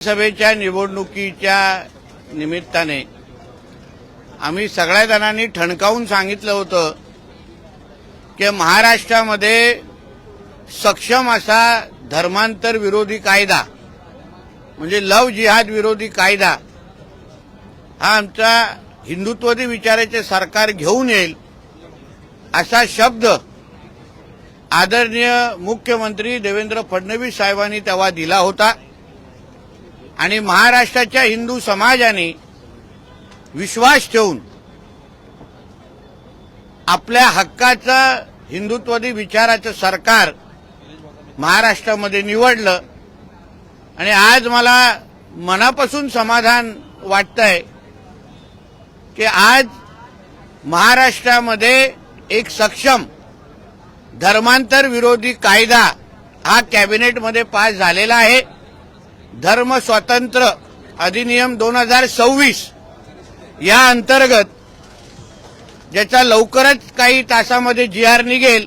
सभेच्या निवडणुकीच्या निमित्ताने आम्ही सगळ्या जणांनी ठणकावून सांगितलं होतं की महाराष्ट्रामध्ये सक्षम असा धर्मांतर विरोधी कायदा म्हणजे लव जिहाद विरोधी कायदा हा आमचा हिंदुत्ववादी विचाराचे सरकार घेऊन येईल असा शब्द आदरणीय मुख्यमंत्री देवेंद्र फडणवीस साहेबांनी तेव्हा दिला होता आणि महाराष्ट्राच्या हिंदू समाजाने विश्वास ठेवून आपल्या हक्काचं हिंदुत्ववादी विचाराचं सरकार महाराष्ट्रामध्ये निवडलं आणि आज मला मनापासून समाधान वाटतंय की आज महाराष्ट्रामध्ये एक सक्षम धर्मांतर विरोधी कायदा हा कॅबिनेटमध्ये पास झालेला आहे। धर्म स्वातंत्र्य अधिनियम 2026 या अंतर्गत ज्याचा लवकरच काही तासामध्ये जीआर निघेल,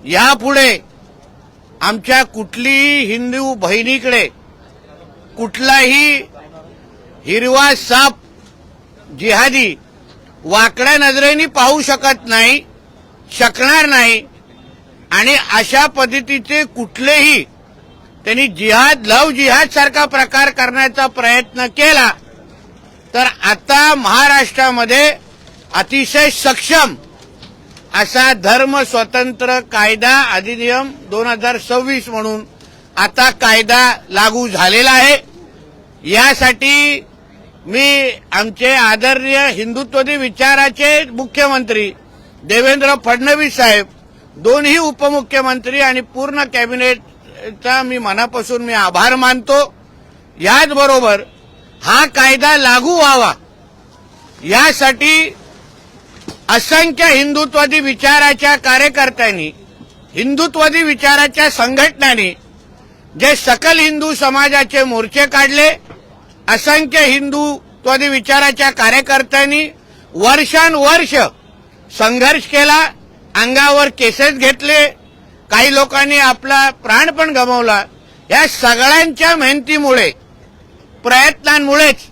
यापुढे आमच्या कुठलीही हिंदू बहिणीकडे कुठलाही हिरवा साप जिहादी वाकड्या नजरेने पाहू शकणार नाही आणि अशा पद्धतीचे कुठलेही त्यांनी जिहाद लव जिहाद सारखा प्रकार करण्याचा प्रयत्न केला तर आता महाराष्ट्रामध्ये अतिशय सक्षम असा धर्म स्वतंत्र कायदा अधिनियम 2026 म्हणून आता कायदा लागू झालेला आहे। यासाठी मी आमचे आदरणीय हिंदुत्ववादी विचाराचे मुख्यमंत्री देवेंद्र फडणवीस साहेब, दोन्ही उपमुख्यमंत्री आणि पूर्ण कॅबिनेटचा मी मनापासून आभार मानतो। याचबरोबर हा कायदा लागू व्हावा यासाठी असंख्य हिंदुत्ववादी विचाराच्या कार्यकर्त्यांनी, हिंदुत्ववादी विचाराच्या संघटनांनी जे सकल हिंदू समाजाचे मोर्चे काढले, असंख्य हिंदुत्ववादी विचाराच्या कार्यकर्त्यांनी वर्षानुवर्ष संघर्ष केला, अंगावर केसेस घेतले, काही लोकांनी आपला प्राण पण गमावला। या सगळ्यांच्या मेहनतीमुळे, प्रयत्नांमुळेच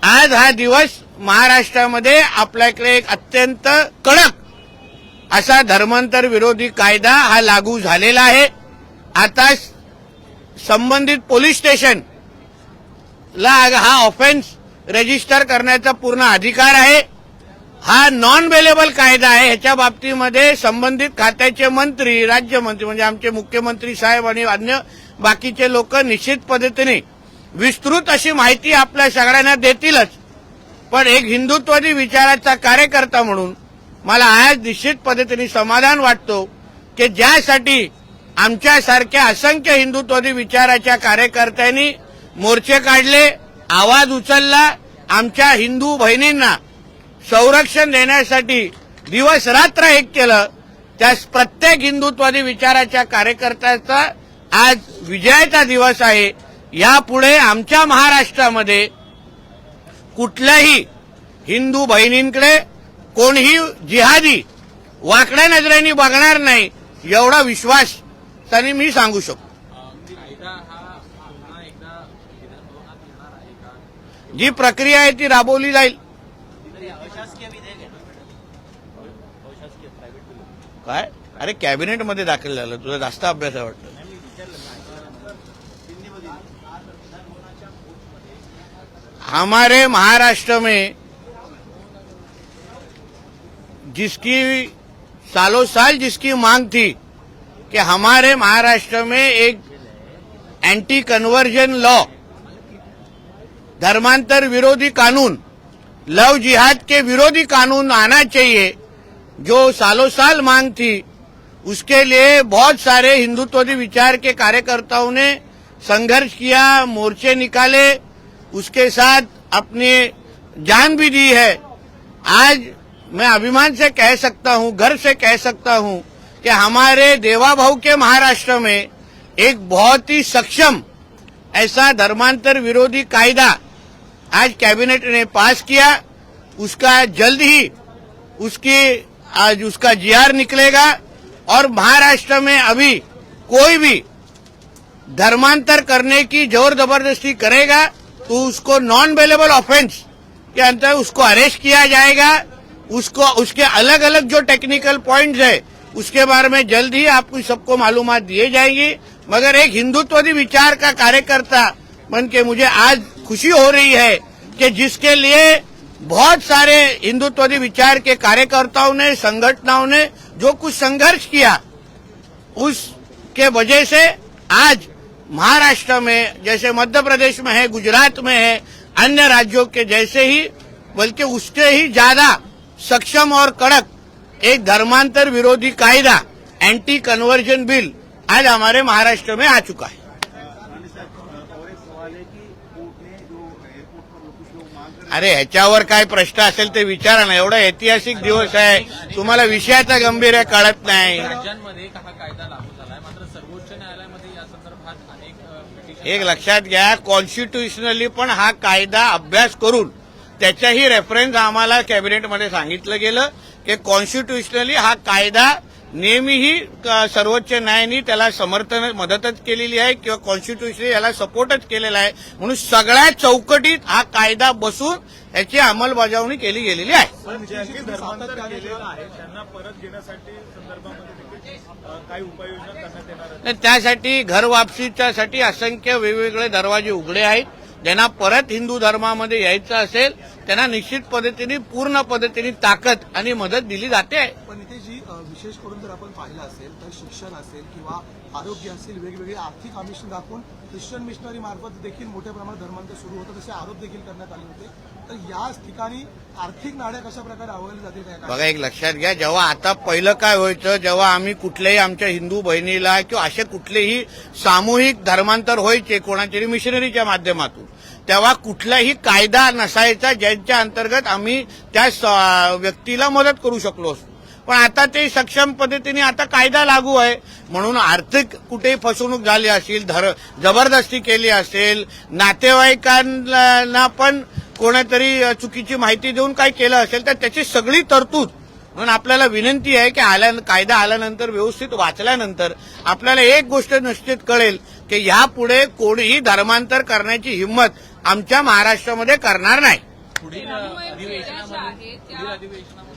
आज हा दिवस महाराष्ट्रामध्ये आपल्याकडे एक अत्यंत कडक असा धर्मांतर विरोधी कायदा हा लागू झालेला आहे। आता संबंधित पोलीस स्टेशनला हा ऑफेन्स रजिस्टर करण्याचा पूर्ण अधिकार आहे। हा नॉन बेलेबल कायदा आहे। ह्याच्या बाबतीमध्ये संबंधित खात्याचे मंत्री, राज्यमंत्री म्हणजे आमचे मुख्यमंत्री साहेब आणि अन्य बाकीचे लोक निश्चित पद्धतीने विस्तृत अशी माहिती आपल्या सगळ्यांना देतीलच, पण एक हिंदुत्ववादी विचाराचा कार्यकर्ता म्हणून मला आज निश्चित पद्धतीने समाधान वाटतो की ज्यासाठी आमच्यासारख्या असंख्य हिंदुत्ववादी विचाराच्या कार्यकर्त्यांनी मोर्चे काढले, आवाज उचलला, आमच्या हिंदू बहिणींना संरक्षण देण्यासाठी दिवस रात्र एक केलं, त्या प्रत्येक हिंदुत्ववादी विचाराच्या कार्यकर्त्याचा आज विजयाचा दिवस आहे। यापुढे आमच्या महाराष्ट्रामध्ये कुठल्याही हिंदू बहिणींकडे कोणीही जिहादी वाकड्या नजरेने बघणार नाही, एवढा विश्वास त्यांनी मी सांगू शकतो। जी प्रक्रिया आहे ती राबवली जाईल। काय अरे कॅबिनेटमध्ये दाखल झालं, तुझा जास्त अभ्यास आहे वाटतं। हमारे महाराष्ट्र में जिसकी सालों साल जिसकी मांग थी कि हमारे महाराष्ट्र में एक एंटी कन्वर्जन लॉ, धर्मांतर विरोधी कानून, लव जिहाद के विरोधी कानून आना चाहिए, जो सालों साल मांग थी, उसके लिए बहुत सारे हिंदुत्ववादी विचार के कार्यकर्ताओं ने संघर्ष किया, मोर्चे निकाले, उसके साथ अपनी जान भी दी है। आज मैं अभिमान से कह सकता हूं, गर्व से कह सकता हूं कि हमारे देवाभाऊ के महाराष्ट्र में एक बहुत ही सक्षम ऐसा धर्मांतर विरोधी कायदा आज कैबिनेट ने पास किया। उसका जल्द ही आज उसका जीआर निकलेगा और महाराष्ट्र में अभी कोई भी धर्मांतर करने की जोर जबरदस्ती करेगा तो उसको नॉन बेलेबल ऑफेंस के अंतर्गत उसको अरेस्ट किया जाएगा। उसको उसके अलग अलग जो टेक्निकल पॉइंट्स है उसके बारे में जल्द ही आपको सबको मालूमात दिए जाएंगी। मगर एक हिंदुत्ववादी विचार का कार्यकर्ता बन के मुझे आज खुशी हो रही है कि जिसके लिए बहुत सारे हिंदुत्ववादी विचार के कार्यकर्ताओं ने, संगठनों ने जो कुछ संघर्ष किया, उसके वजह से आज महाराष्ट्र में जैसे मध्य प्रदेश में है, गुजरात में है, अन्य राज्यों के जैसे ही बल्कि उसके ही ज्यादा सक्षम और कड़क एक धर्मांतर विरोधी कायदा एंटी कन्वर्जन बिल आज हमारे महाराष्ट्र में आ चुका है। अरे ह्याच्यावर काय प्रश्न असेल ते विचारा ना, एवढा ऐतिहासिक दिवस आहे, तुम्हाला विषयाचा गंभीर कळत नाही। राज्यांमध्ये हा कायदा लागू झालाय, मात्र सर्वोच्च न्यायालयामध्ये या संदर्भात अनेक पिटिशन एक लक्षात घ्या, कॉन्स्टिट्युशनली पण हा कायदा अभ्यास करून त्याच्याही रेफरन्स आम्हाला कॅबिनेटमध्ये सांगितलं गेलं की कॉन्स्टिट्युशनली हा कायदा नेहमीही सर्वोच्च न्यायालयाने त्याला समर्थन मदतच केलेली आहे किंवा कॉन्स्टिट्युशनली याला सपोर्टच केलेला आहे। म्हणून सगळ्या चौकटीत हा कायदा बसून याची अंमलबजावणी केली गेलेली आहे। धर्मांतर केलेलं आहे त्यांना परत घेण्यासाठी संदर्भामध्ये काही उपाययोजना करण्यात येणार आहे। त्यासाठी घर वापसीच्यासाठी असंख्य वेगवेगळे दरवाजे उघडे आहेत। ज्यांना परत हिंदू धर्मामध्ये यायचं असेल त्यांना निश्चित पद्धतीने पूर्ण पद्धतीने ताकद आणि मदत दिली जाते आहे। पण इथे जी विशेष करून जर आपण पाहिलं असेल तर शिक्षण असेल किंवा आरोग्य असेल, वेगवेगळे आर्थिक आमिष दाखवून ख्रिश्चन मिशनरी मार्फत देखील मोठ्या प्रमाणात धर्मांतर सुरू होतं, तसे आरोप देखील करण्यात आले होते। तर याच ठिकाणी आर्थिक नाड्या कशा प्रकारे आवळल्या जातील काय? बघा, एक लक्षात घ्या, जेव्हा आता पहिलं काय व्हायचं, जेव्हा आम्ही कुठल्याही आमच्या हिंदू बहिणीला किंवा असे कुठलेही सामूहिक धर्मांतर व्हायचे कोणाच्याही मिशनरीच्या माध्यमातून, तेव्हा कुठलाही कायदा नसायचा ज्यांच्या अंतर्गत आम्ही त्या व्यक्तीला मदत करू शकलो असतो। पण आता ते सक्षम पद्धतीने आता कायदा लागू आहे म्हणून आर्थिक कुठेही फसवणूक झाली असेल, जबरदस्ती केली असेल, नातेवाईकांना पण कोणीतरी चुकीची माहिती देऊन काय केलं असेल तर त्याची सगळी तरतूद म्हणून आपल्याला विनंती आहे की कायदा आल्यानंतर व्यवस्थित वाचल्यानंतर आपल्याला एक गोष्ट निश्चित कळेल की यापुढे कोणीही धर्मांतर करण्याची हिंमत आमच्या महाराष्ट्रामध्ये करणार नाही। पुढील अधिवेशनामध्ये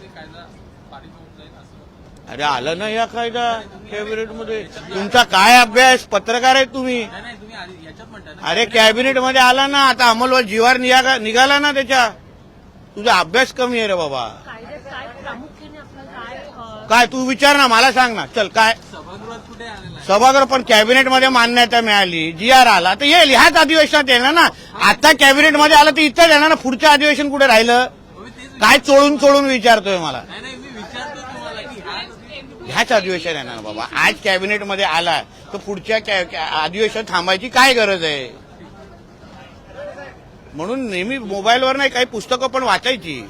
कायदा पारित होऊन जाईल असं अरे आलं ना या कायदा कॅबिनेटमध्ये, तुमचा काय अभ्यास, पत्रकार आहे तुम्ही? नाही तुम्ही याच्यात म्हणता ना, अरे कॅबिनेटमध्ये आला ना, आता अंमलबजावणी जीवार निघाला ना त्याच्या, तुझा अभ्यास कमी आहे रे बाबा। काय तू विचार ना, मला सांग ना, चल काय सभागृहात कुठे आलेला आहे? सभागृह पण कॅबिनेटमध्ये मान्यता मिळाली, जीआर आला तर येईल, ह्याच अधिवेशनात येणार ना। आता कॅबिनेटमध्ये आलं तर इथं येणार ना, पुढचं अधिवेशन कुठे राहिलं? काय चोळून विचारतोय मला? नाही मी विचारतो तुम्हाला की ह्याच अधिवेशन येणार बाबा। आज कॅबिनेटमध्ये आला तर पुढच्या अधिवेशन थांबायची काय गरज आहे? म्हणून नेहमी मोबाईलवर नाही, काही पुस्तकं पण वाचायची,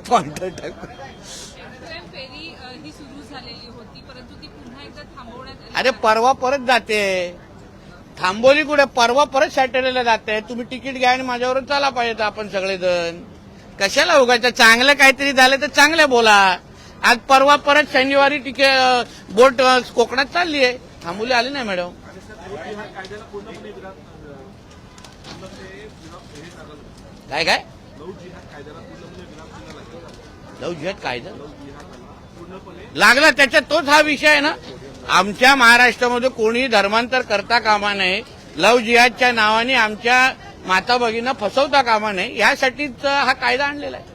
पॉइंटर टाईप। फेरी ही सुरू झालेली होती परंतु ती पुन्हा एकदा थांबवण्यात आली। अरे परवा परत जाते, थांबवली कुठे, परवा परत सॅटर्डेला जाते। तुम्ही तिकीट घ्या आणि माझ्यावर चाला पाहिजे आपण सगळेजण, कशाला उगायचं? चांगलं काहीतरी झालं तर चांगलं बोला। आज परवा परत शनिवारी बोट कोकणात चालली आहे, थांबवली आली नाही मॅडम। काय काय लव जिहाद कायदा लागला, त्याच्यात तोच हा विषय आहे ना। आमच्या महाराष्ट्रामध्ये कोणी धर्मांतर करता कामा नये, लव जिहादच्या नावाने आमच्या माता भगिनींना फसवता कामा नये, यासाठीच हा कायदा आणलेला आहे।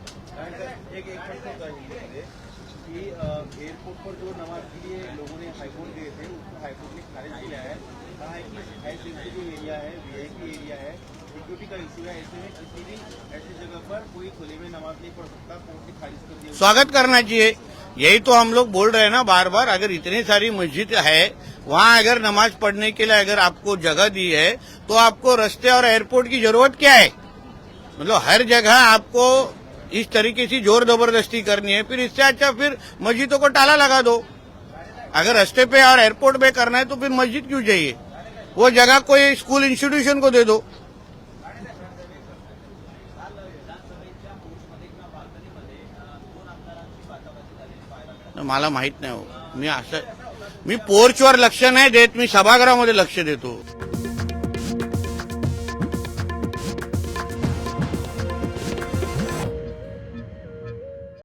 एयरपोर्ट पर जो नमाज के लिए लोगों ने हाईकोर्ट गए थे उसको हाईकोर्ट ने खारिज किया है, कहा है कि हाई सेंसिटिव एरिया है, वीआईपी एरिया है, सिक्योरिटी का इशू है, ऐसे में किसी भी ऐसी जगह पर कोई खुले में नमाज नहीं पढ़ सकता, कोर्ट ने खारिज कर दिया। स्वागत करना चाहिए, यही तो हम लोग बोल रहे हैं ना बार बार। अगर इतनी सारी मस्जिद है, वहाँ अगर नमाज पढ़ने के लिए अगर आपको जगह दी है तो आपको रास्ते और एयरपोर्ट की जरूरत क्या है? मतलब हर जगह आपको इस तरीके से जोर जबरदस्ती करनी है, फिर इससे अच्छा फिर मस्जिदों को ताला लगा दो। अगर रास्ते पे और एयरपोर्ट पे करना है तो फिर मस्जिद क्यों चाहिए? वो जगह कोई स्कूल इंस्टीट्यूशन को दे दो। मला माहित नाही हो, मी पोर्चवर लक्ष नाही देत, मी सभागृहामध्ये लक्ष देतो.